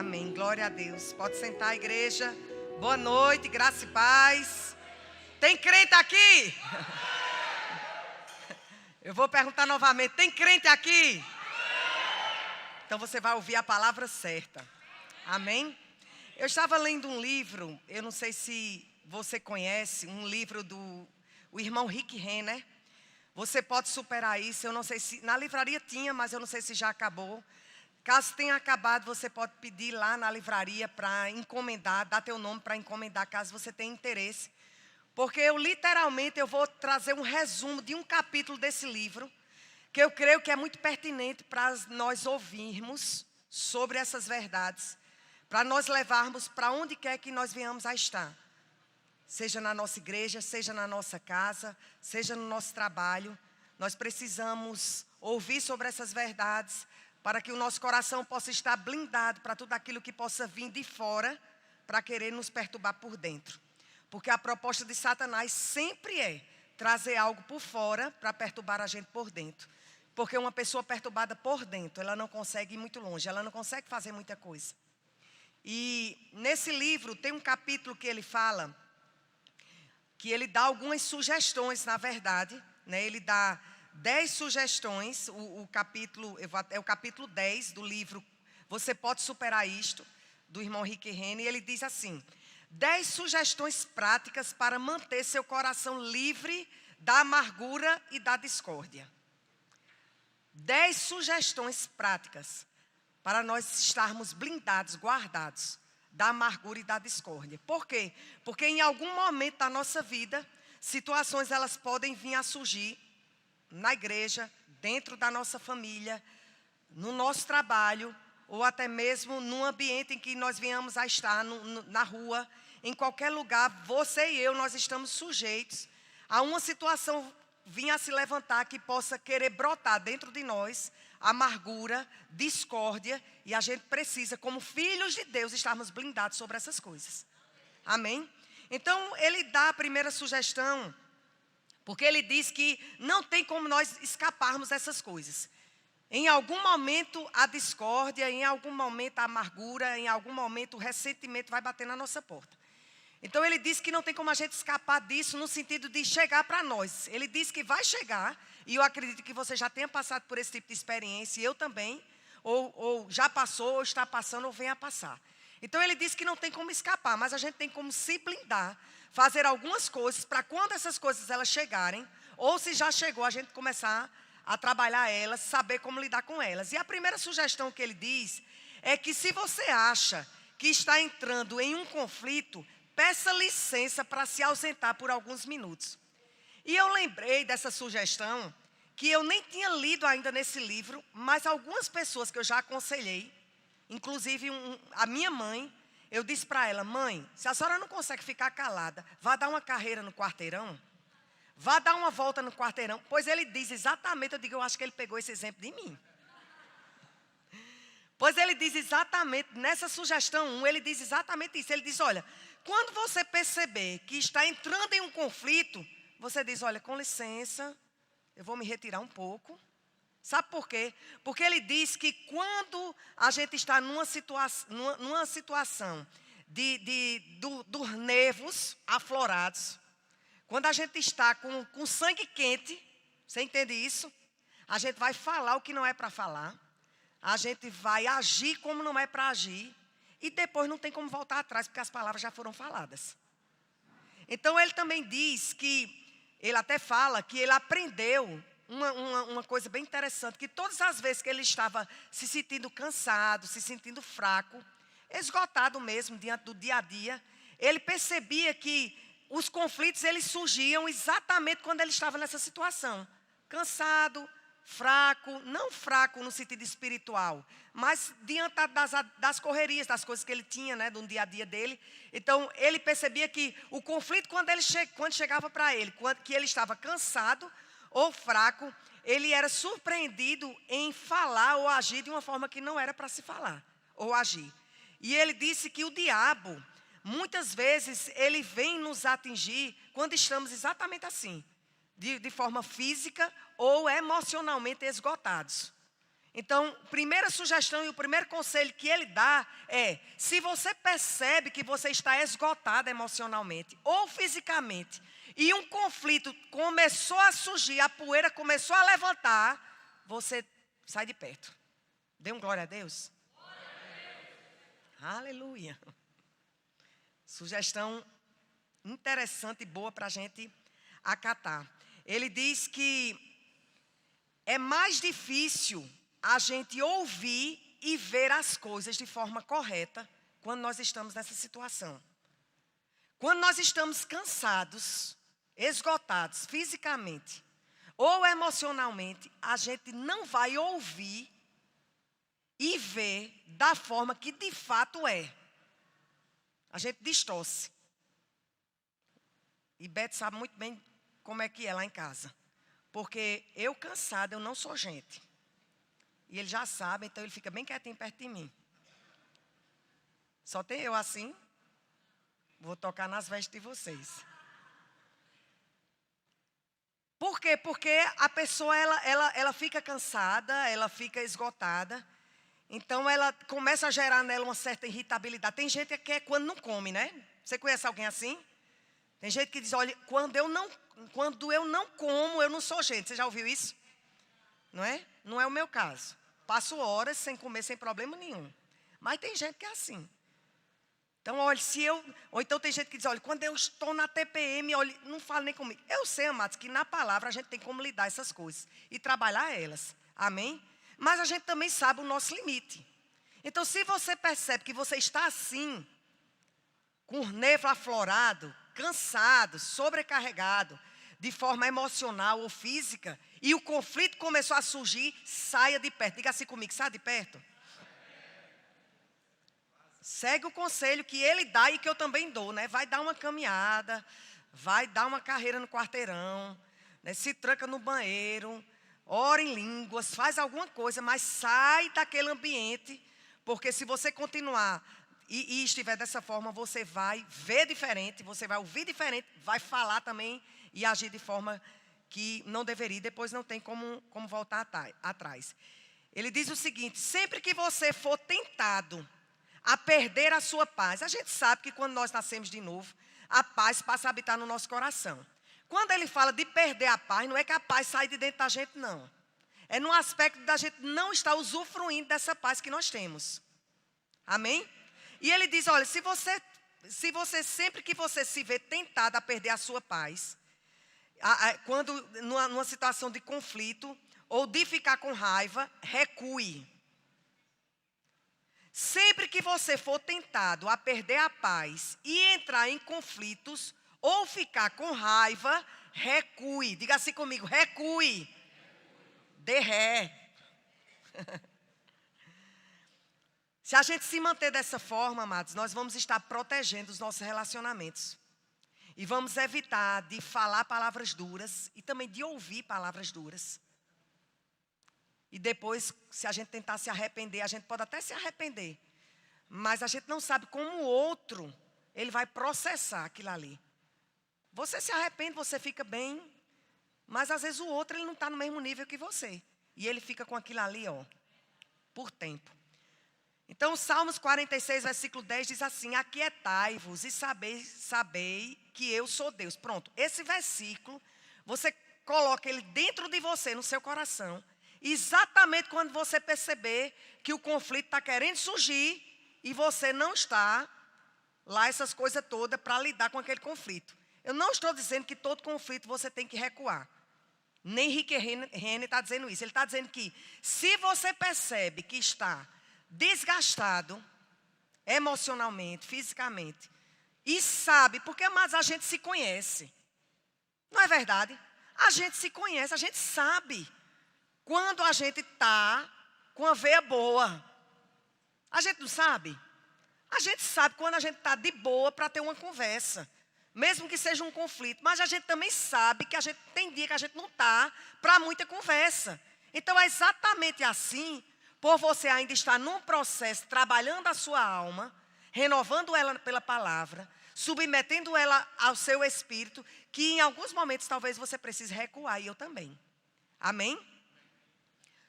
Amém. Glória a Deus. Pode sentar, igreja. Boa noite, graça e paz. Tem crente aqui? Eu vou perguntar novamente. Tem crente aqui? Então você vai ouvir a palavra certa. Amém? Eu estava lendo um livro, eu não sei se você conhece, um livro do irmão Rick Renner. Você pode superar isso. Eu não sei se na livraria tinha, mas eu não sei se já acabou. Caso tenha acabado, você pode pedir lá na livraria para encomendar, dar teu nome para encomendar, caso você tenha interesse. Porque eu vou trazer um resumo de um capítulo desse livro, que eu creio que é muito pertinente para nós ouvirmos sobre essas verdades, para nós levarmos para onde quer que nós venhamos a estar. Seja na nossa igreja, seja na nossa casa, seja no nosso trabalho. Nós precisamos ouvir sobre essas verdades, para que o nosso coração possa estar blindado para tudo aquilo que possa vir de fora, para querer nos perturbar por dentro. Porque a proposta de Satanás sempre é trazer algo por fora para perturbar a gente por dentro. Porque uma pessoa perturbada por dentro, ela não consegue ir muito longe, ela não consegue fazer muita coisa. E nesse livro tem um capítulo que ele fala, que ele dá algumas sugestões, na verdade, né? Ele dá 10 sugestões, é o capítulo 10 do livro Você Pode Superar Isto, do irmão Rick Renner, e ele diz assim: 10 sugestões práticas para manter seu coração livre da amargura e da discórdia. 10 sugestões práticas para nós estarmos blindados, guardados da amargura e da discórdia. Por quê? Porque em algum momento da nossa vida, situações elas podem vir a surgir na igreja, dentro da nossa família, no nosso trabalho, ou até mesmo no ambiente em que nós venhamos a estar, na rua, em qualquer lugar, você e eu, nós estamos sujeitos a uma situação vir a se levantar que possa querer brotar dentro de nós amargura, discórdia, e a gente precisa, como filhos de Deus, estarmos blindados sobre essas coisas. Amém? Então, ele dá a primeira sugestão, porque ele diz que não tem como nós escaparmos dessas coisas. Em algum momento a discórdia, em algum momento a amargura, em algum momento o ressentimento vai bater na nossa porta. Então ele diz que não tem como a gente escapar disso no sentido de chegar para nós. Ele diz que vai chegar, e eu acredito que você já tenha passado por esse tipo de experiência, e eu também, ou já passou, ou está passando, ou venha a passar. Então ele diz que não tem como escapar, mas a gente tem como se blindar, fazer algumas coisas para quando essas coisas elas chegarem, ou se já chegou, a gente começar a trabalhar elas, saber como lidar com elas. E a primeira sugestão que ele diz é que se você acha que está entrando em um conflito, peça licença para se ausentar por alguns minutos. E eu lembrei dessa sugestão, que eu nem tinha lido ainda nesse livro, mas algumas pessoas que eu já aconselhei, inclusive a minha mãe, eu disse para ela: mãe, se a senhora não consegue ficar calada, vá dar uma carreira no quarteirão, vá dar uma volta no quarteirão. Pois ele diz exatamente, eu acho que ele pegou esse exemplo de mim. Pois ele diz exatamente, nessa sugestão 1, ele diz exatamente isso. Ele diz: olha, quando você perceber que está entrando em um conflito, você diz: olha, com licença, eu vou me retirar um pouco. Sabe por quê? Porque ele diz que quando a gente está numa situação dos nervos aflorados, quando a gente está com sangue quente, você entende isso? A gente vai falar o que não é para falar. A gente vai agir como não é para agir. E depois não tem como voltar atrás, porque as palavras já foram faladas. Então ele também diz que, ele até fala que ele aprendeu uma coisa bem interessante, que todas as vezes que ele estava se sentindo cansado, se sentindo fraco, esgotado mesmo diante do dia a dia, ele percebia que os conflitos eles surgiam exatamente quando ele estava nessa situação. Cansado, fraco, não fraco no sentido espiritual, mas diante das correrias, das coisas que ele tinha, né, do dia a dia dele. Então, ele percebia que o conflito, quando chegava para ele, que ele estava cansado ou fraco, ele era surpreendido em falar ou agir de uma forma que não era para se falar ou agir. E ele disse que o diabo, muitas vezes, ele vem nos atingir quando estamos exatamente assim, de forma física ou emocionalmente esgotados. Então, a primeira sugestão e o primeiro conselho que ele dá é: se você percebe que você está esgotado emocionalmente ou fisicamente, e um conflito começou a surgir, a poeira começou a levantar, você sai de perto. Dê um glória a Deus. Glória a Deus. Aleluia. Sugestão interessante e boa para a gente acatar. Ele diz que é mais difícil a gente ouvir e ver as coisas de forma correta quando nós estamos nessa situação. Quando nós estamos cansados, esgotados fisicamente ou emocionalmente, a gente não vai ouvir e ver da forma que de fato é. A gente distorce. E Beth sabe muito bem como é que é lá em casa. Porque eu cansada, eu não sou gente. E ele já sabe, então ele fica bem quietinho perto de mim. Só tem eu assim. Vou tocar nas vestes de vocês. Por quê? Porque a pessoa, ela fica cansada, ela fica esgotada. Então, ela começa a gerar nela uma certa irritabilidade. Tem gente que é quando não come, né? Você conhece alguém assim? Tem gente que diz, olha, quando eu não como, eu não sou gente. Você já ouviu isso? Não é? Não é o meu caso. Passo horas sem comer, sem problema nenhum. Mas tem gente que é assim. Então, olha, ou então tem gente que diz, olha, quando eu estou na TPM, olha, não fala nem comigo. Eu sei, amados, que na palavra a gente tem como lidar essas coisas e trabalhar elas. Amém? Mas a gente também sabe o nosso limite. Então, se você percebe que você está assim, com o nervo aflorado, cansado, sobrecarregado, de forma emocional ou física, e o conflito começou a surgir, saia de perto. Diga assim comigo, saia de perto. Segue o conselho que ele dá e que eu também dou, né? Vai dar uma caminhada, vai dar uma carreira no quarteirão, né? Se tranca no banheiro, ora em línguas, faz alguma coisa, mas sai daquele ambiente, porque se você continuar e estiver dessa forma, você vai ver diferente, você vai ouvir diferente, vai falar também e agir de forma que não deveria, depois não tem como voltar atrás. Ele diz o seguinte: sempre que você for tentado a perder a sua paz, a gente sabe que quando nós nascemos de novo, a paz passa a habitar no nosso coração. Quando ele fala de perder a paz, não é que a paz sai de dentro da gente, não. É no aspecto da gente não estar usufruindo dessa paz que nós temos. Amém? E ele diz, olha, se você sempre que você se vê tentado a perder a sua paz, quando numa situação de conflito, ou de ficar com raiva, recue. Sempre que você for tentado a perder a paz e entrar em conflitos, ou ficar com raiva, recue. Diga assim comigo, recue. Dê ré. Se a gente se manter dessa forma, amados, nós vamos estar protegendo os nossos relacionamentos. E vamos evitar de falar palavras duras e também de ouvir palavras duras. E depois, se a gente tentar se arrepender, a gente pode até se arrepender. Mas a gente não sabe como o outro, ele vai processar aquilo ali. Você se arrepende, você fica bem, mas às vezes o outro ele não está no mesmo nível que você. E ele fica com aquilo ali, ó, por tempo. Então, Salmos 46, versículo 10 diz assim: aquietai-vos e sabei que eu sou Deus. Pronto, esse versículo, você coloca ele dentro de você, no seu coração. Exatamente quando você perceber que o conflito está querendo surgir e você não está lá, essas coisas todas, para lidar com aquele conflito. Eu não estou dizendo que todo conflito você tem que recuar. Nem Rick Renner está dizendo isso. Ele está dizendo que se você percebe que está desgastado emocionalmente, fisicamente, e sabe, porque mais a gente se conhece. Não é verdade? A gente se conhece, a gente sabe quando a gente está com a veia boa. A gente não sabe? A gente sabe quando a gente está de boa para ter uma conversa. Mesmo que seja um conflito. Mas a gente também sabe que a gente tem dia que a gente não está para muita conversa. Então é exatamente assim, por você ainda estar num processo, trabalhando a sua alma, renovando ela pela palavra, submetendo ela ao seu espírito, que em alguns momentos talvez você precise recuar, e eu também. Amém?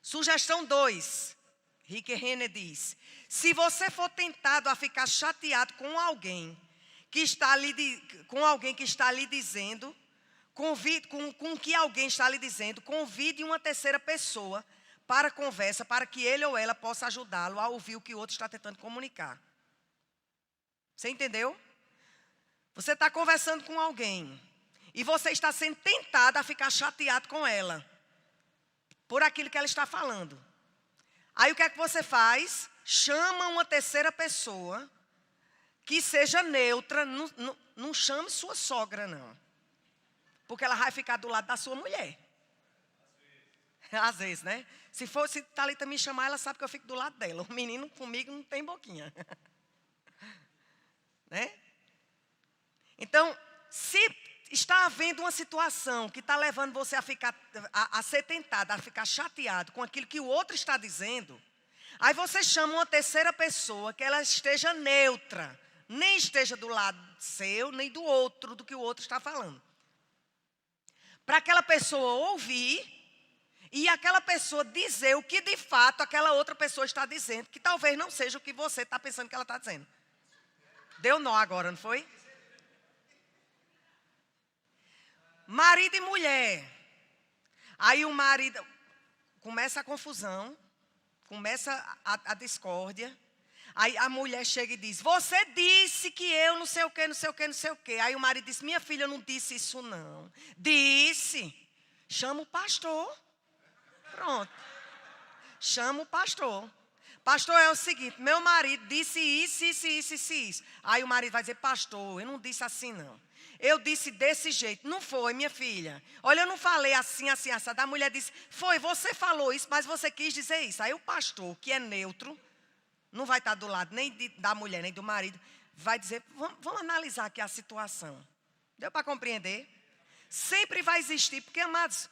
Sugestão 2. Rick Renner diz: se você for tentado a ficar chateado com alguém que está lhe dizendo, com que alguém está lhe dizendo, convide uma terceira pessoa para a conversa, para que ele ou ela possa ajudá-lo a ouvir o que o outro está tentando comunicar. Você entendeu? Você está conversando com alguém e você está sendo tentado a ficar chateado com ela por aquilo que ela está falando. Aí o que é que você faz? Chama uma terceira pessoa que seja neutra. Não chame sua sogra, não. Porque ela vai ficar do lado da sua mulher. Às vezes, né? Se Thalita me chamar, ela sabe que eu fico do lado dela. O menino comigo não tem boquinha. Né? Então, se está havendo uma situação que está levando você a ser tentado, a ficar chateado com aquilo que o outro está dizendo, aí você chama uma terceira pessoa que ela esteja neutra, nem esteja do lado seu, nem do outro, do que o outro está falando. Para aquela pessoa ouvir e aquela pessoa dizer o que de fato aquela outra pessoa está dizendo, que talvez não seja o que você está pensando que ela está dizendo. Deu nó agora, não foi? Marido e mulher. Aí o marido começa a confusão, começa a discórdia. Aí a mulher chega e diz: você disse que eu não sei o que, não sei o que, não sei o que. Aí o marido diz: minha filha, eu não disse isso não. Disse. Chama o pastor. Pronto. Chama o pastor. Pastor, é o seguinte, meu marido disse isso. Aí o marido vai dizer: pastor, eu não disse assim não. Eu disse desse jeito. Não foi, minha filha. Olha, eu não falei assim, assado. A mulher disse: foi, você falou isso, mas você quis dizer isso. Aí o pastor, que é neutro, não vai estar do lado nem da mulher, nem do marido, vai dizer: vamos analisar aqui a situação. Deu para compreender? Sempre vai existir, porque, amados,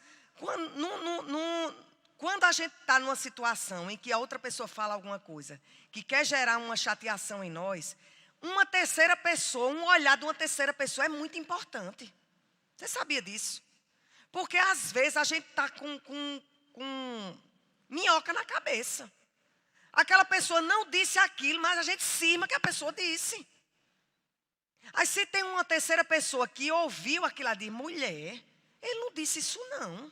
quando a gente está numa situação em que a outra pessoa fala alguma coisa que quer gerar uma chateação em nós, uma terceira pessoa, um olhar de uma terceira pessoa é muito importante. Você sabia disso? Porque às vezes a gente está com minhoca na cabeça. Aquela pessoa não disse aquilo, mas a gente cisma que a pessoa disse. Aí se tem uma terceira pessoa que ouviu aquilo ali, mulher, ele não disse isso não.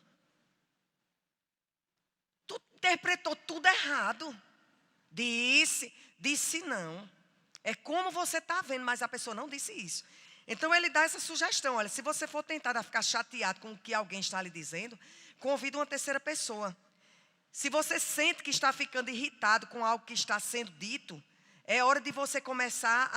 Tu interpretou tudo errado. Disse não. É como você está vendo, mas a pessoa não disse isso. Então ele dá essa sugestão: olha, se você for tentado a ficar chateado com o que alguém está lhe dizendo, convida uma terceira pessoa. Se você sente que está ficando irritado com algo que está sendo dito, é hora de você começar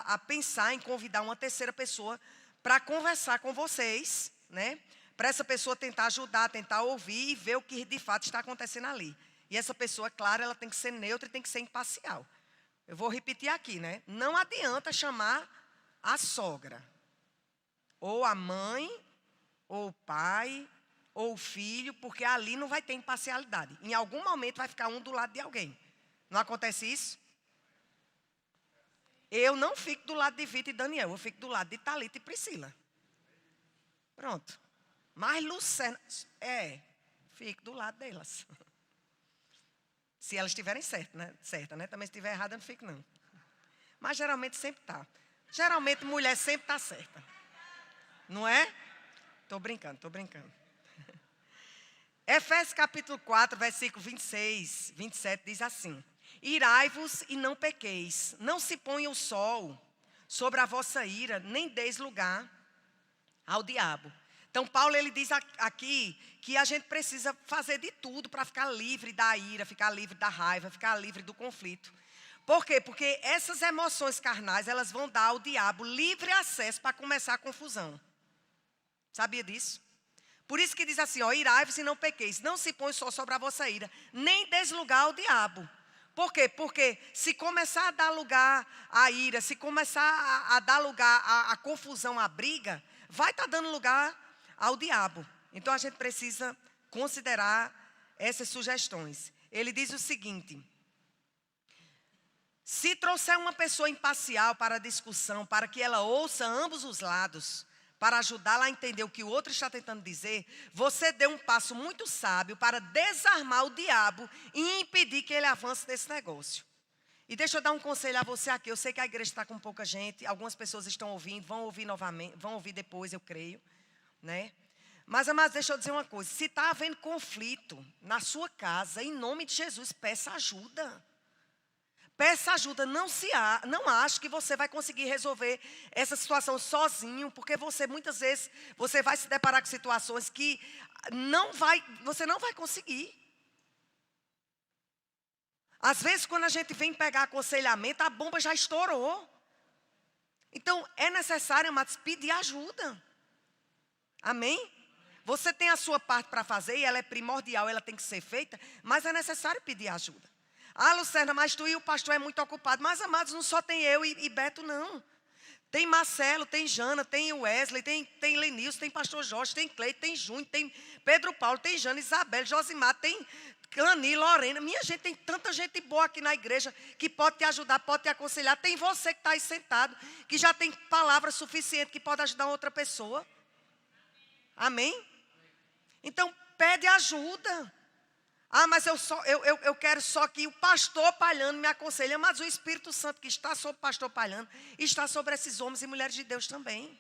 a pensar em convidar uma terceira pessoa para conversar com vocês, né? Para essa pessoa tentar ajudar, tentar ouvir e ver o que de fato está acontecendo ali. E essa pessoa, claro, ela tem que ser neutra e tem que ser imparcial. Eu vou repetir aqui, né? Não adianta chamar a sogra, ou a mãe, ou o pai, ou o filho, porque ali não vai ter imparcialidade. Em algum momento vai ficar um do lado de alguém. Não acontece isso? Eu não fico do lado de Vitor e Daniel, eu fico do lado de Thalita e Priscila. Pronto. Mas Lucena, fico do lado delas. Se elas estiverem certa, né? Também se estiver errada, eu não fico não. Mas geralmente sempre está. Geralmente mulher sempre está certa. Não é? Estou brincando. Efésios capítulo 4, versículo 26, 27 diz assim: irai-vos e não pequeis, não se ponha o sol sobre a vossa ira, nem deis lugar ao diabo. Então Paulo ele diz aqui que a gente precisa fazer de tudo para ficar livre da ira, ficar livre da raiva, ficar livre do conflito. Por quê? Porque essas emoções carnais, elas vão dar ao diabo livre acesso para começar a confusão. Sabia disso? Por isso que diz assim, irai-vos e não pequeis, não se põe só sobre a vossa ira, nem deslugar ao diabo. Por quê? Porque se começar a dar lugar à ira, se começar a dar lugar à confusão, à briga, vai estar dando lugar ao diabo. Então a gente precisa considerar essas sugestões. Ele diz o seguinte: se trouxer uma pessoa imparcial para a discussão, para que ela ouça ambos os lados, para ajudá-la a entender o que o outro está tentando dizer, você dê um passo muito sábio para desarmar o diabo e impedir que ele avance nesse negócio. E deixa eu dar um conselho a você aqui. Eu sei que a igreja está com pouca gente, algumas pessoas estão ouvindo, vão ouvir novamente, vão ouvir depois, eu creio, né? Mas, amados, deixa eu dizer uma coisa. Se está havendo conflito na sua casa, em nome de Jesus, peça ajuda. Peça ajuda, não ache que você vai conseguir resolver essa situação sozinho, porque muitas vezes, você vai se deparar com situações que você não vai conseguir. Às vezes, quando a gente vem pegar aconselhamento, a bomba já estourou. Então, é necessário, amados, pedir ajuda. Amém? Você tem a sua parte para fazer, e ela é primordial, ela tem que ser feita, mas é necessário pedir ajuda. Ah, Lucerna, mas tu e o pastor é muito ocupado. Mas, amados, não só tem eu e Beto, não. Tem Marcelo, tem Jana, tem Wesley, tem Lenilson, tem pastor Jorge, tem Cleide, tem Júnior, tem Pedro Paulo, tem Jana, Isabel, Josimar, tem Clani, Lorena. Minha gente, tem tanta gente boa aqui na igreja que pode te ajudar, pode te aconselhar. Tem você que está aí sentado, que já tem palavra suficiente, que pode ajudar outra pessoa. Amém? Então, pede ajuda. Ah, mas eu quero só que o pastor Palhano me aconselhe. Mas o Espírito Santo que está sobre o pastor Palhano está sobre esses homens e mulheres de Deus também.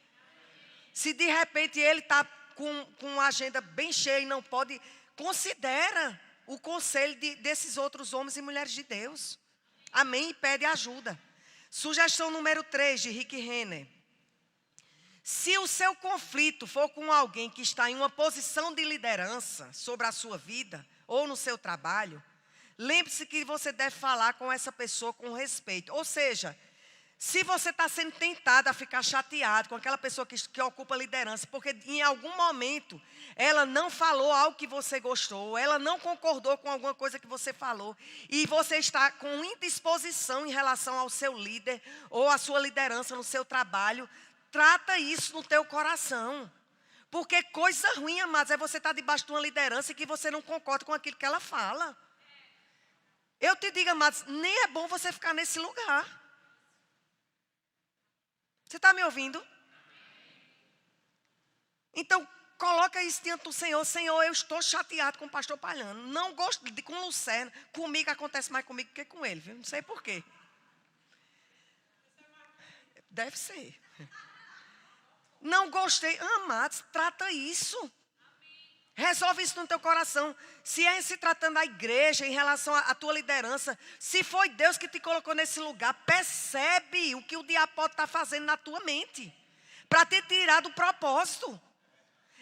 Se de repente ele está com uma agenda bem cheia e não pode, considera o conselho desses outros homens e mulheres de Deus. Amém? E pede ajuda. Sugestão número 3 de Rick Renner. Se o seu conflito for com alguém que está em uma posição de liderança sobre a sua vida, ou no seu trabalho, lembre-se que você deve falar com essa pessoa com respeito. Ou seja, se você está sendo tentado a ficar chateado com aquela pessoa que ocupa a liderança, porque em algum momento ela não falou algo que você gostou, ela não concordou com alguma coisa que você falou, e você está com indisposição em relação ao seu líder, ou à sua liderança no seu trabalho, trata isso no teu coração. Porque coisa ruim, amados, é você estar debaixo de uma liderança e que você não concorda com aquilo que ela fala. Eu te digo, amados, nem é bom você ficar nesse lugar. Você está me ouvindo? Então, coloca isso diante do Senhor. Senhor, eu estou chateado com o pastor Palhano. Não gosto com Lucerna. Comigo acontece mais comigo que com ele, viu? Não sei por quê. Deve ser. Não gostei. Amados, trata isso. Resolve isso no teu coração. Se é se tratando da igreja, em relação à tua liderança, se foi Deus que te colocou nesse lugar, percebe o que o diabo pode estar fazendo na tua mente, para te tirar do propósito.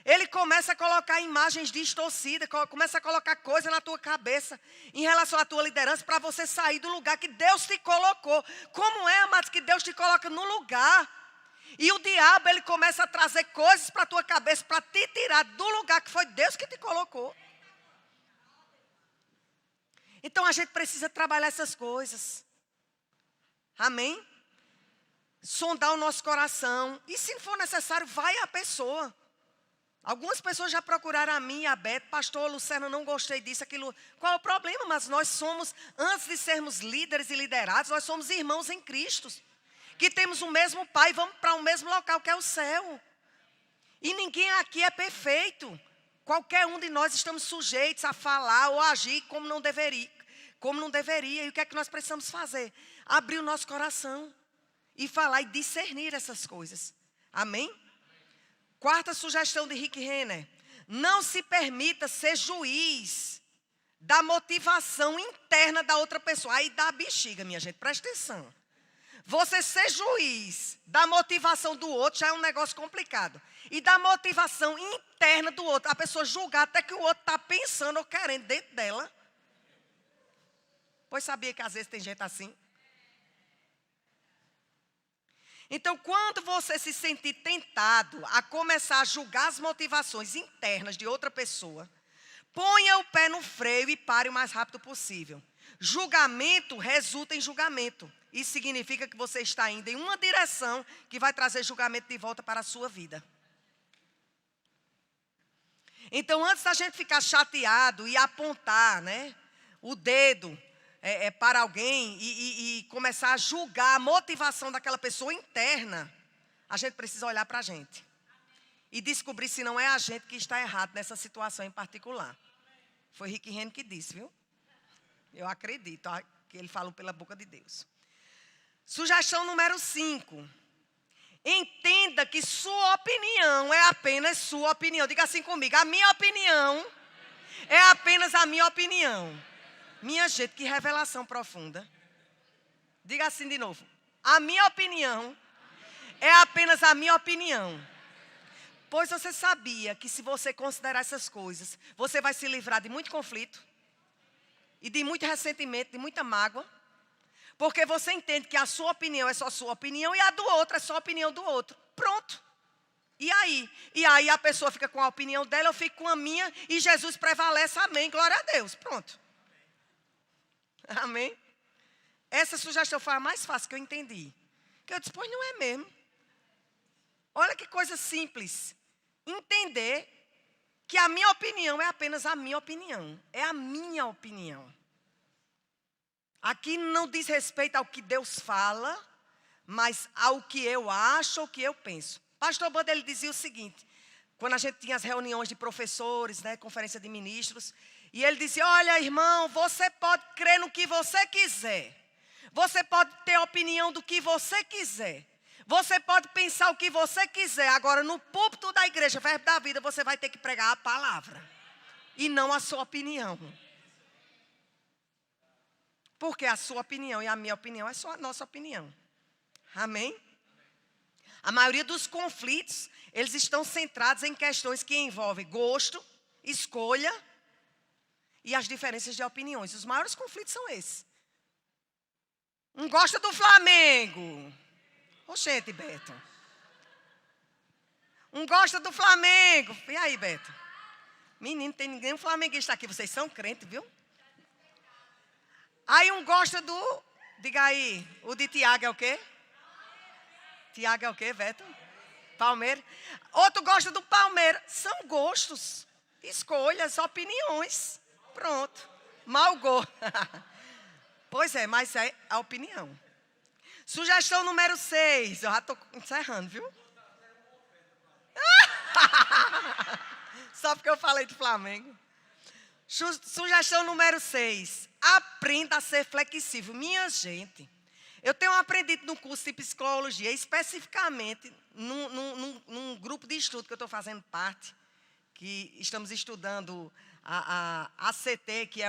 Ele começa a colocar imagens distorcidas, começa a colocar coisa na tua cabeça, em relação à tua liderança, para você sair do lugar que Deus te colocou. Como é, amados, que Deus te coloca no lugar? E o diabo, ele começa a trazer coisas para a tua cabeça, para te tirar do lugar que foi Deus que te colocou. Então a gente precisa trabalhar essas coisas. Amém? Sondar o nosso coração. E se for necessário, vai à pessoa. Algumas pessoas já procuraram a mim e a Beto. Pastor, Lucerna, não gostei disso, aquilo. Qual é o problema? Mas nós somos, antes de sermos líderes e liderados, nós somos irmãos em Cristo. Que temos o mesmo Pai, vamos para o mesmo local que é o céu. E ninguém aqui é perfeito. Qualquer um de nós estamos sujeitos a falar ou a agir como não deveria. E o que é que nós precisamos fazer? Abrir o nosso coração e falar e discernir essas coisas. Amém? Quarta sugestão de Rick Renner. Não se permita ser juiz da motivação interna da outra pessoa. Aí dá a bexiga, minha gente, presta atenção. Você ser juiz da motivação do outro já é um negócio complicado. E da motivação interna do outro, a pessoa julgar até que o outro está pensando ou querendo dentro dela. Pois sabia que às vezes tem gente assim? Então, quando você se sentir tentado a começar a julgar as motivações internas de outra pessoa, ponha o pé no freio e pare o mais rápido possível. Julgamento resulta em julgamento. Isso significa que você está indo em uma direção que vai trazer julgamento de volta para a sua vida. Então, antes da gente ficar chateado e apontar, né, o dedo para alguém e começar a julgar a motivação daquela pessoa interna, a gente precisa olhar para a gente. e descobrir se não é a gente que está errado nessa situação em particular. Foi Rick Renner que disse, viu? Eu acredito que ele falou pela boca de Deus. Sugestão número 5. Entenda que sua opinião é apenas sua opinião. Diga assim comigo, a minha opinião é apenas a minha opinião. Minha gente, que revelação profunda. Diga assim de novo, a minha opinião é apenas a minha opinião. Pois você sabia que se você considerar essas coisas, você vai se livrar de muito conflito e de muito ressentimento, de muita mágoa, porque você entende que a sua opinião é só sua opinião e a do outro é só a opinião do outro. Pronto. E aí? E aí a pessoa fica com a opinião dela, eu fico com a minha e Jesus prevalece. Amém. Glória a Deus. Pronto. Amém. Essa sugestão foi a mais fácil que eu entendi. Que eu disse, pois não é mesmo. Olha que coisa simples. Entender que a minha opinião é apenas a minha opinião. É a minha opinião. Aqui não diz respeito ao que Deus fala, mas ao que eu acho ou que eu penso. Pastor Banda, ele dizia o seguinte, quando a gente tinha as reuniões de professores, né, conferência de ministros, e ele dizia, olha irmão, você pode crer no que você quiser. Você pode ter opinião do que você quiser. Você pode pensar o que você quiser. Agora, no púlpito da igreja, Verbo da Vida, você vai ter que pregar a palavra. E não a sua opinião. Porque a sua opinião e a minha opinião é só a nossa opinião. Amém? A maioria dos conflitos, eles estão centrados em questões que envolvem gosto, escolha e as diferenças de opiniões. Os maiores conflitos são esses. Um gosta do Flamengo. Oxente, Beto. Um gosta do Flamengo. E aí, Beto? Menino, tem ninguém flamenguista aqui. Vocês são crentes, viu? Aí um gosta do... Diga aí, o de Tiago é o quê? Tiago é o quê, Beto? Palmeiras. Outro gosta do Palmeiras. São gostos, escolhas, opiniões. Pronto. Mau gosto. Pois é, mas é a opinião. Sugestão número 6. Eu já estou encerrando, viu? Só porque eu falei do Flamengo. Sugestão número 6. Aprenda a ser flexível. Minha gente, eu tenho aprendido no curso de psicologia, especificamente num grupo de estudo que eu estou fazendo parte, que estamos estudando a ACT, que é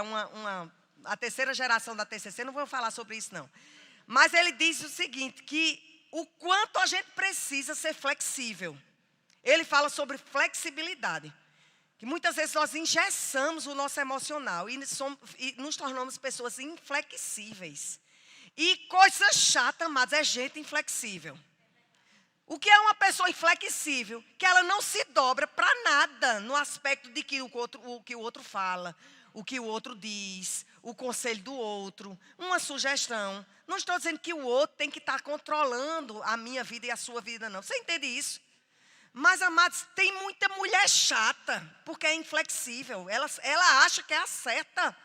a terceira geração da TCC. Não vou falar sobre isso, não. Mas ele diz o seguinte, que o quanto a gente precisa ser flexível. Ele fala sobre flexibilidade. Que muitas vezes nós engessamos o nosso emocional e nos tornamos pessoas inflexíveis. E coisa chata, mas é gente inflexível. O que é uma pessoa inflexível? Que ela não se dobra para nada no aspecto de que o que o outro fala, o que o outro diz, o conselho do outro, uma sugestão. Não estou dizendo que o outro tem que estar controlando a minha vida e a sua vida, não. Você entende isso? Mas, amados, tem muita mulher chata, porque é inflexível. Ela acha que é a certa.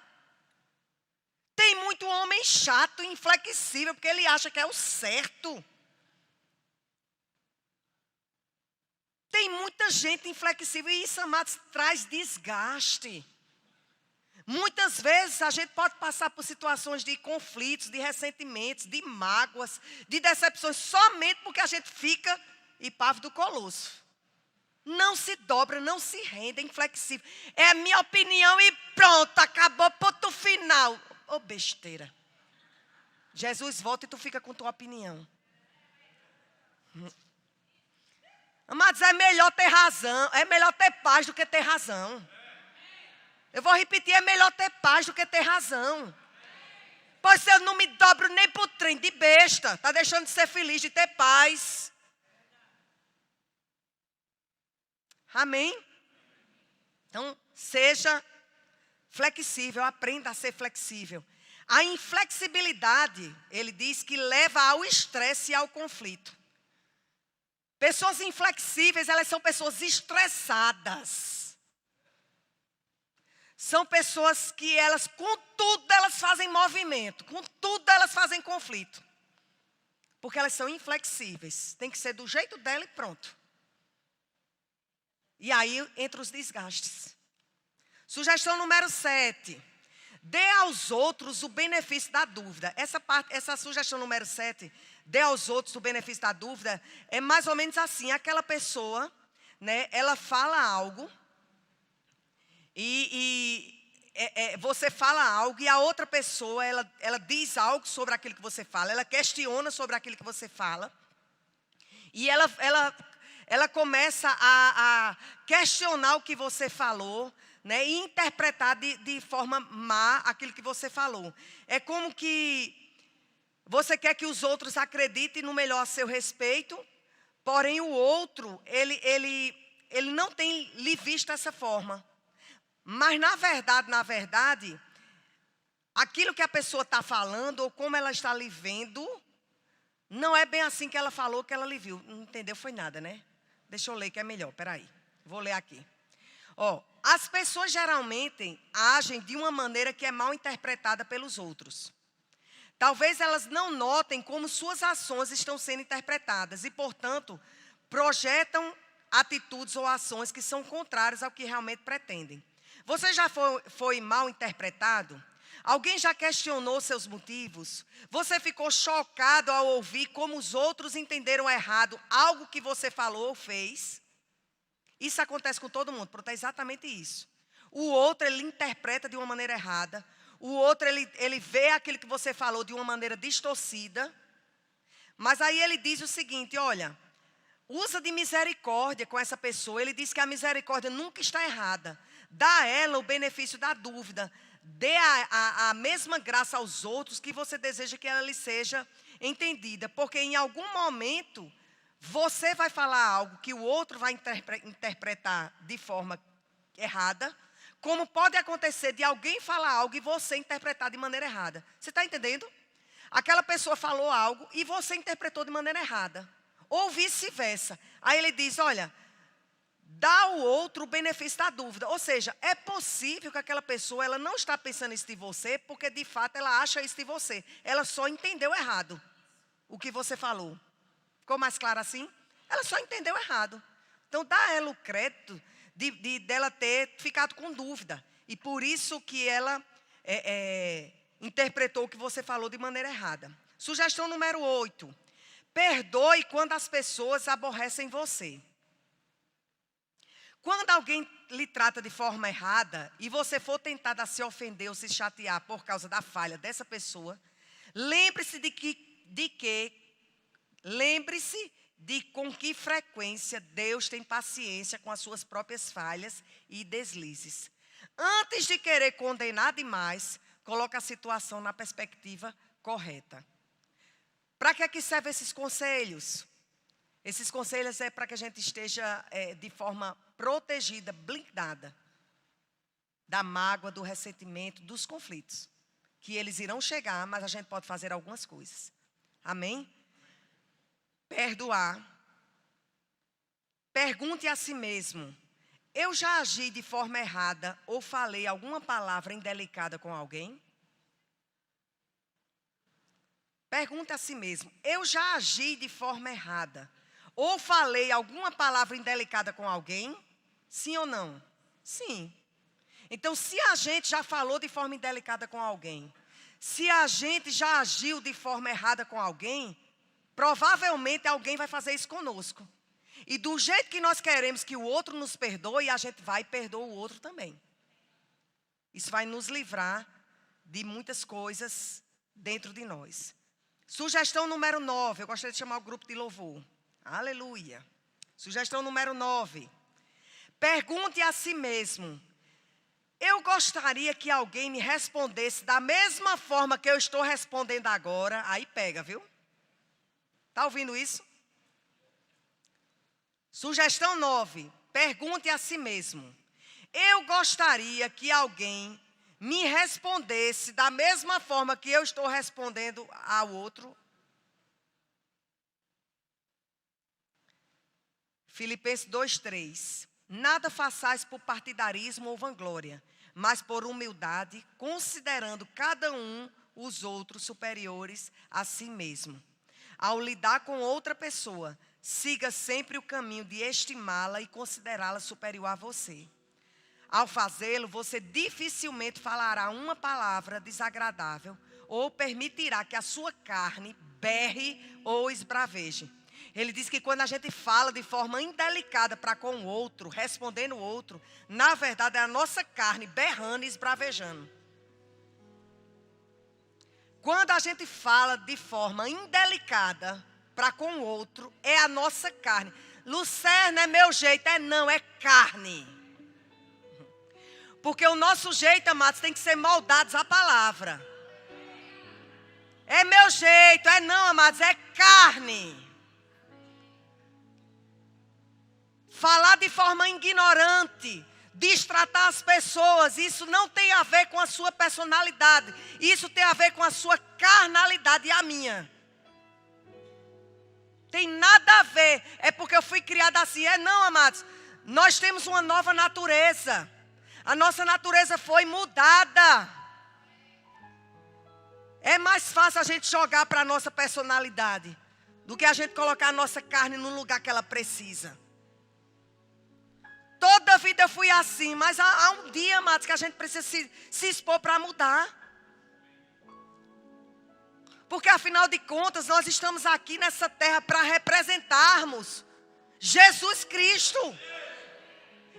Tem muito homem chato, inflexível, porque ele acha que é o certo. Tem muita gente inflexível e isso, amados, traz desgaste. Muitas vezes a gente pode passar por situações de conflitos, de ressentimentos, de mágoas, de decepções, somente porque a gente fica ipávido do colosso. Não se dobra, não se rende, é inflexível. É a minha opinião e pronto, acabou, ponto final. Ô besteira. Jesus volta e tu fica com tua opinião. Amados, é melhor ter razão, é melhor ter paz do que ter razão. Eu vou repetir, é melhor ter paz do que ter razão. Pois eu não me dobro nem pro trem de besta. Está deixando de ser feliz, de ter paz. Amém? Então, seja flexível, aprenda a ser flexível. A inflexibilidade, ele diz que leva ao estresse e ao conflito. Pessoas inflexíveis, elas são pessoas estressadas. São pessoas que elas, com tudo, elas fazem movimento. Com tudo, elas fazem conflito. Porque elas são inflexíveis. Tem que ser do jeito dela e pronto. E aí entra os desgastes. Sugestão número 7. Dê aos outros o benefício da dúvida. Essa sugestão número 7, dê aos outros o benefício da dúvida, é mais ou menos assim. Aquela pessoa, né, ela fala algo você fala algo e a outra pessoa, ela diz algo sobre aquilo que você fala, ela questiona sobre aquilo que você fala. E ela começa a questionar o que você falou, né, e interpretar de forma má aquilo que você falou. É como que você quer que os outros acreditem no melhor a seu respeito, porém o outro, ele não tem lhe visto dessa forma. Mas na verdade, aquilo que a pessoa está falando, ou como ela está lhe vendo, não é bem assim que ela falou, que ela lhe viu. Não entendeu, foi nada, né? Deixa eu ler que é melhor, peraí. Vou ler aqui. As pessoas geralmente agem de uma maneira que é mal interpretada pelos outros. Talvez elas não notem como suas ações estão sendo interpretadas e, portanto, projetam atitudes ou ações que são contrárias ao que realmente pretendem. Você já foi mal interpretado? Alguém já questionou seus motivos? Você ficou chocado ao ouvir como os outros entenderam errado algo que você falou ou fez? Isso acontece com todo mundo, porque é exatamente isso. O outro, ele interpreta de uma maneira errada. O outro, ele vê aquilo que você falou de uma maneira distorcida. Mas aí ele diz o seguinte, olha, usa de misericórdia com essa pessoa. Ele diz que a misericórdia nunca está errada. Dá a ela o benefício da dúvida. Dê a mesma graça aos outros que você deseja que ela lhe seja entendida. Porque em algum momento você vai falar algo que o outro vai interpretar de forma errada, como pode acontecer de alguém falar algo e você interpretar de maneira errada. Você está entendendo? Aquela pessoa falou algo e você interpretou de maneira errada. Ou vice-versa. Aí ele diz, olha, dá ao outro o benefício da dúvida. Ou seja, é possível que aquela pessoa ela não está pensando isso de você, porque de fato ela acha isso de você. Ela só entendeu errado o que você falou. Ficou mais claro assim? Ela só entendeu errado. Então dá a ela o crédito dela ter ficado com dúvida. E por isso que ela interpretou o que você falou de maneira errada. Sugestão número 8. Perdoe quando as pessoas aborrecem você. Quando alguém lhe trata de forma errada e você for tentada a se ofender ou se chatear por causa da falha dessa pessoa, lembre-se de com que frequência Deus tem paciência com as suas próprias falhas e deslizes. Antes de querer condenar demais, coloque a situação na perspectiva correta. Para que é que servem esses conselhos? Esses conselhos é para que a gente esteja de forma protegida, blindada da mágoa, do ressentimento, dos conflitos. Que eles irão chegar, mas a gente pode fazer algumas coisas. Amém? Perdoar. Pergunte a si mesmo, eu já agi de forma errada ou falei alguma palavra indelicada com alguém? Pergunte a si mesmo, eu já agi de forma errada ou falei alguma palavra indelicada com alguém? Sim ou não? Sim. Então, se a gente já falou de forma indelicada com alguém, se a gente já agiu de forma errada com alguém, provavelmente alguém vai fazer isso conosco. E do jeito que nós queremos que o outro nos perdoe, a gente vai e perdoa o outro também. Isso vai nos livrar de muitas coisas dentro de nós. Sugestão número 9. Eu gostaria de chamar o grupo de louvor. Aleluia. Sugestão número 9. Pergunte a si mesmo. Eu gostaria que alguém me respondesse da mesma forma que eu estou respondendo agora. Aí pega, viu? Está ouvindo isso? Sugestão 9. Pergunte a si mesmo. Eu gostaria que alguém me respondesse da mesma forma que eu estou respondendo ao outro. Filipenses 2:3. Nada façais por partidarismo ou vanglória, mas por humildade, considerando cada um os outros superiores a si mesmo. Ao lidar com outra pessoa, siga sempre o caminho de estimá-la e considerá-la superior a você. Ao fazê-lo, você dificilmente falará uma palavra desagradável ou permitirá que a sua carne berre ou esbraveje. Ele diz que quando a gente fala de forma indelicada para com o outro, respondendo o outro, na verdade é a nossa carne berrando e esbravejando. Quando a gente fala de forma indelicada para com o outro, é a nossa carne. Lucerna é meu jeito, não, é carne. Porque o nosso jeito, amados, tem que ser moldados à palavra. É meu jeito, não, amados, é carne. Falar de forma ignorante, destratar as pessoas, isso não tem a ver com a sua personalidade. Isso tem a ver com a sua carnalidade e a minha. Tem nada a ver. É porque eu fui criada assim. Não, amados. Nós temos uma nova natureza. A nossa natureza foi mudada. É mais fácil a gente jogar para a nossa personalidade do que a gente colocar a nossa carne no lugar que ela precisa. Toda a vida eu fui assim, mas há um dia, amados, que a gente precisa se expor para mudar. Porque afinal de contas, nós estamos aqui nessa terra para representarmos Jesus Cristo.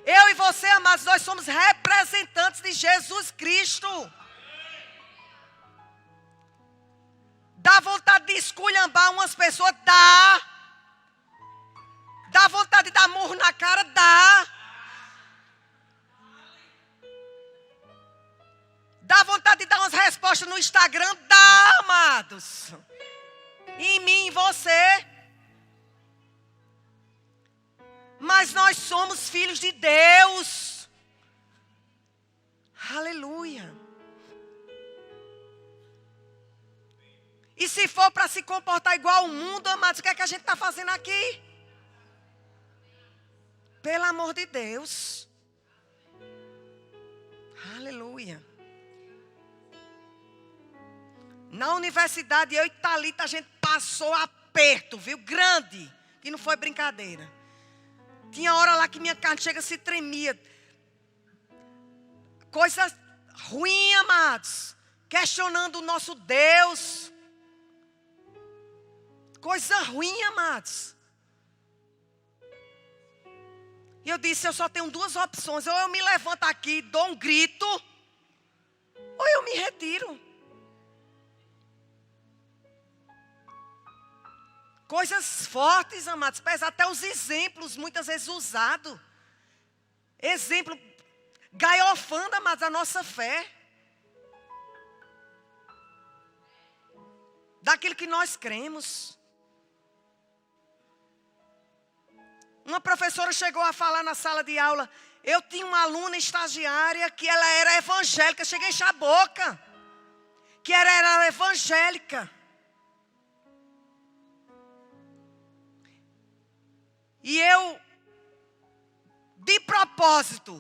Eu e você, amados, nós somos representantes de Jesus Cristo. Dá vontade de esculhambar umas pessoas? Dá. Dá vontade de dar murro na cara? Dá. Dá vontade de dar umas respostas no Instagram? Dá, amados. Em mim, em você. Mas nós somos filhos de Deus. Aleluia. E se for para se comportar igual ao mundo, amados, o que é que a gente está fazendo aqui? Pelo amor de Deus. Aleluia. Na universidade, eu e Thalita, a gente passou aperto, viu? Grande. Que não foi brincadeira. Tinha hora lá que minha carne chega se tremia. Coisa ruim, amados. Questionando o nosso Deus. Coisa ruim, amados. E eu disse, eu só tenho duas opções. Ou eu me levanto aqui e dou um grito. Ou eu me retiro. Coisas fortes, amados. Pesa até os exemplos, muitas vezes usados. Exemplo, gaiofando, amados, a nossa fé. Daquilo que nós cremos. Uma professora chegou a falar na sala de aula. Eu tinha uma aluna estagiária que ela era evangélica. Cheguei a encher a boca. Que ela era evangélica. E eu, de propósito,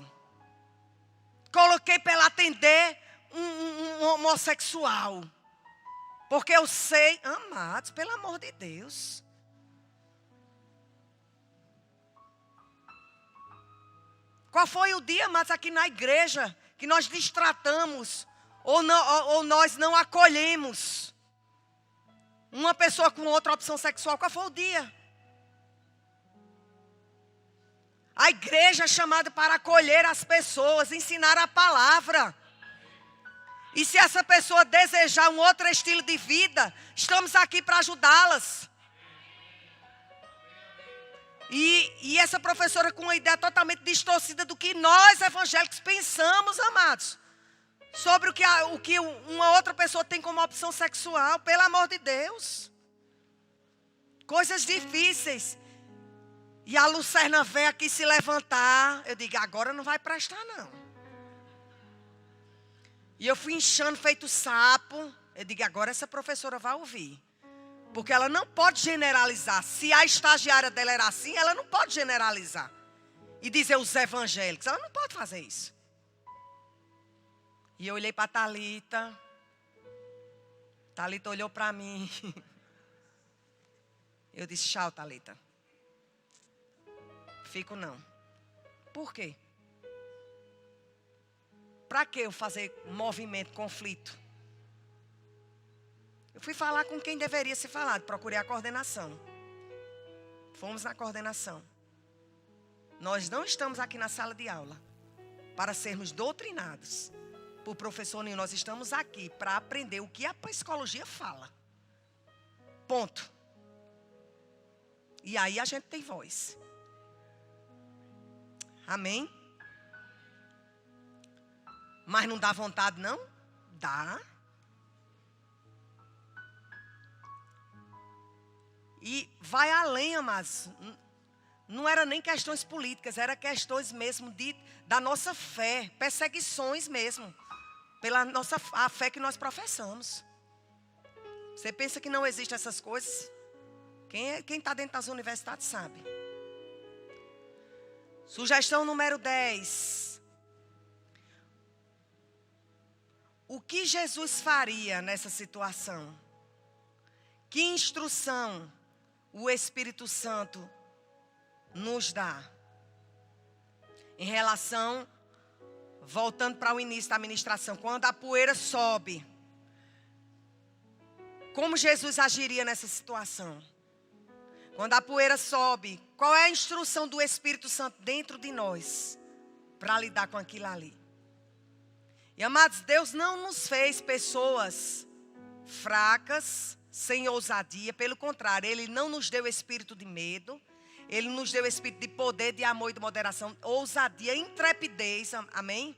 coloquei para ela atender um homossexual. Porque eu sei, amados, pelo amor de Deus. Qual foi o dia, amados, aqui na igreja, que nós destratamos ou nós não acolhemos uma pessoa com outra opção sexual? Qual foi o dia? A igreja é chamada para acolher as pessoas, ensinar a palavra. E se essa pessoa desejar um outro estilo de vida, estamos aqui para ajudá-las. E essa professora com uma ideia totalmente distorcida do que nós evangélicos pensamos, amados. Sobre o que uma outra pessoa tem como opção sexual, pelo amor de Deus. Coisas difíceis. E a Lucerna veio aqui se levantar. Eu digo, agora não vai prestar não. E eu fui inchando feito sapo. Eu digo, agora essa professora vai ouvir. Porque ela não pode generalizar. Se a estagiária dela era assim, ela não pode generalizar. E dizer os evangélicos. Ela não pode fazer isso. E eu olhei para a Thalita. Thalita olhou para mim. Eu disse, tchau, Thalita. Fico não. Por quê? Para que eu fazer movimento, conflito? Eu fui falar com quem deveria ser falado. Procurei a coordenação. Fomos na coordenação. Nós não estamos aqui na sala de aula para sermos doutrinados por professor nenhum. Nós estamos aqui para aprender o que a psicologia fala. Ponto. E aí a gente tem voz. Amém? Mas não dá vontade, não? Dá. E vai além, amados. Não era nem questões políticas, era questões mesmo da nossa fé. Perseguições mesmo. Pela a fé que nós professamos. Você pensa que não existem essas coisas? Quem está dentro das universidades sabe. Sugestão número 10. O que Jesus faria nessa situação? Que instrução o Espírito Santo nos dá? Em relação, voltando para o início da ministração, quando a poeira sobe, como Jesus agiria nessa situação? Quando a poeira sobe, qual é a instrução do Espírito Santo dentro de nós para lidar com aquilo ali? E amados, Deus não nos fez pessoas fracas, sem ousadia. Pelo contrário, Ele não nos deu espírito de medo. Ele nos deu espírito de poder, de amor e de moderação. Ousadia, intrepidez, amém?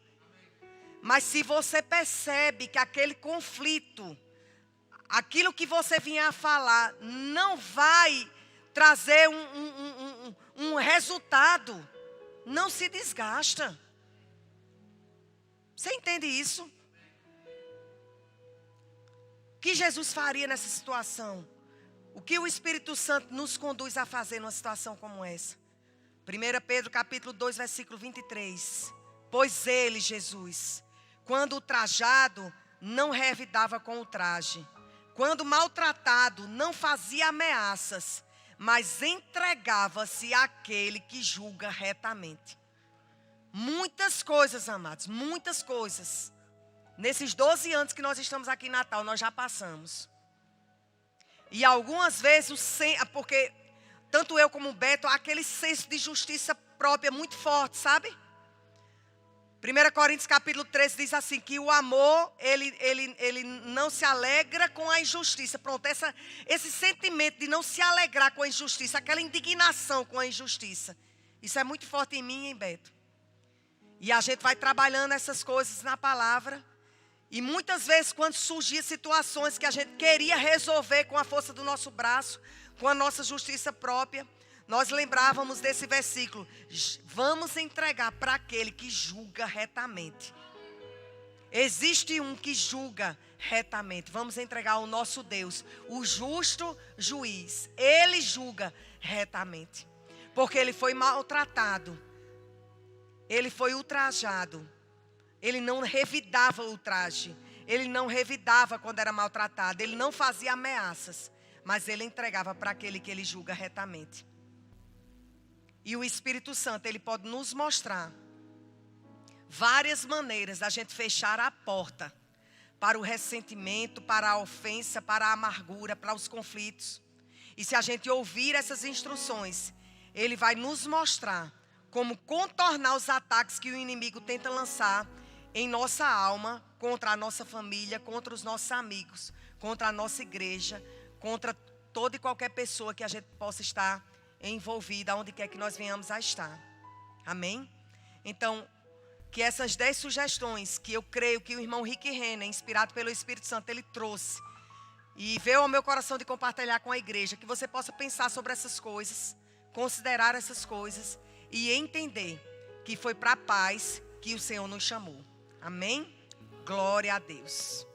Mas se você percebe que aquele conflito, aquilo que você vinha a falar, não vai trazer um resultado, não se desgasta. Você entende isso? O que Jesus faria nessa situação? O que o Espírito Santo nos conduz a fazer numa situação como essa? 1 Pedro capítulo 2, versículo 23. Pois ele, Jesus, quando ultrajado, não revidava com o traje. Quando maltratado, não fazia ameaças, mas entregava-se àquele que julga retamente. Muitas coisas, amados, muitas coisas. Nesses 12 anos que nós estamos aqui em Natal, nós já passamos. E algumas vezes, porque tanto eu como o Beto, há aquele senso de justiça própria muito forte, sabe? 1 Coríntios capítulo 13 diz assim, que o amor, ele não se alegra com a injustiça. Pronto, esse sentimento de não se alegrar com a injustiça, aquela indignação com a injustiça. Isso é muito forte em mim e em Beto. E a gente vai trabalhando essas coisas na palavra. E muitas vezes quando surgiam situações que a gente queria resolver com a força do nosso braço, com a nossa justiça própria, nós lembrávamos desse versículo. Vamos entregar para aquele que julga retamente. Existe um que julga retamente. Vamos entregar ao nosso Deus, o justo juiz. Ele julga retamente. Porque ele foi maltratado. Ele foi ultrajado. Ele não revidava o ultraje. Ele não revidava quando era maltratado. Ele não fazia ameaças. Mas ele entregava para aquele que ele julga retamente. E o Espírito Santo, ele pode nos mostrar várias maneiras da gente fechar a porta para o ressentimento, para a ofensa, para a amargura, para os conflitos. E se a gente ouvir essas instruções, ele vai nos mostrar como contornar os ataques que o inimigo tenta lançar em nossa alma, contra a nossa família, contra os nossos amigos, contra a nossa igreja, contra toda e qualquer pessoa que a gente possa estar envolvida, onde quer que nós venhamos a estar. Amém? Então, que essas 10 sugestões que eu creio que o irmão Rick Renner, inspirado pelo Espírito Santo, ele trouxe e veio ao meu coração de compartilhar com a igreja, que você possa pensar sobre essas coisas, considerar essas coisas e entender que foi para a paz que o Senhor nos chamou. Amém? Glória a Deus.